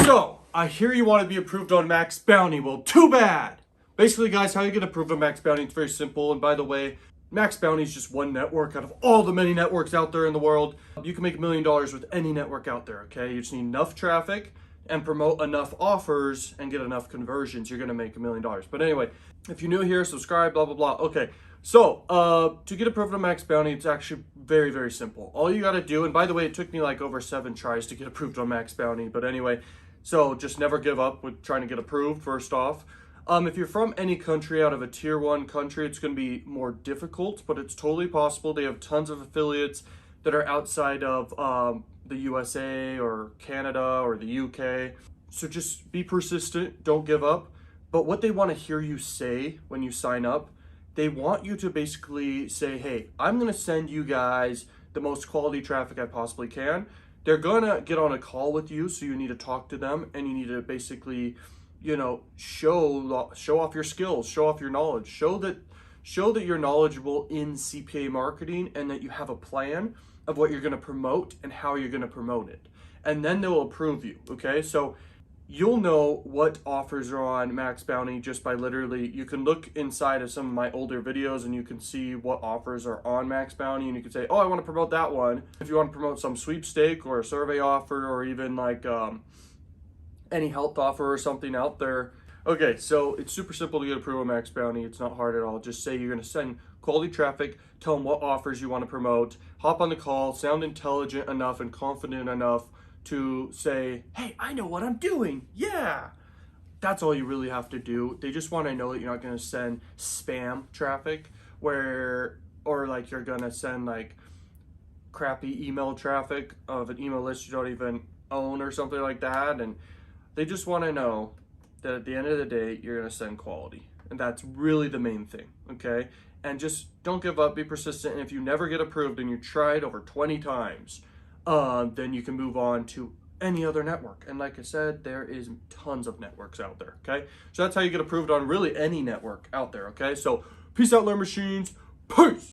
So, I hear you want to be approved on Maxbounty. Well, too bad. Basically, guys, how you get approved on Maxbounty, it's very simple. And by the way, Maxbounty is just one network out of all the many networks out there in the world. You can make $1 million with any network out there, okay? You just need enough traffic and promote enough offers and get enough conversions. You're going to make $1 million. But anyway, if you're new here, subscribe, blah, blah, blah. Okay, so to get approved on Maxbounty, it's actually very, very simple. All you got to do, and by the way, it took me like over 7 tries to get approved on Maxbounty. But anyway, so just never give up with trying to get approved, first off. If you're from any country out of a tier 1 country, it's going to be more difficult, but it's totally possible. They have tons of affiliates that are outside of the USA or Canada or the UK. So just be persistent, don't give up. But what they want to hear you say when you sign up, they want you to basically say, hey, I'm going to send you guys the most quality traffic I possibly can. They're going to get on a call with you, so you need to talk to them and you need to basically, you know, show off your skills, show off your knowledge, show that you're knowledgeable in CPA marketing and that you have a plan of what you're going to promote and how you're going to promote it. And then they'll approve you, okay? So you'll know what offers are on Maxbounty just by literally, you can look inside of some of my older videos and you can see what offers are on Maxbounty, and you can say, oh, I want to promote that one. If you want to promote some sweepstake or a survey offer or even like any health offer or something out there. Okay, so it's super simple to get approved on Maxbounty. It's not hard at all. Just say you're going to send quality traffic, tell them what offers you want to promote, hop on the call, sound intelligent enough and confident enough to say, hey, I know what I'm doing. Yeah. That's all you really have to do. They just want to know that you're not going to send spam traffic or like you're going to send like crappy email traffic of an email list you don't even own or something like that. And they just want to know that at the end of the day, you're going to send quality. And that's really the main thing, okay? And just don't give up, be persistent. And if you never get approved and you tried over 20 times, then you can move on to any other network. And like I said, there is tons of networks out there, okay? So that's how you get approved on really any network out there, okay? So peace out, learn machines. Peace!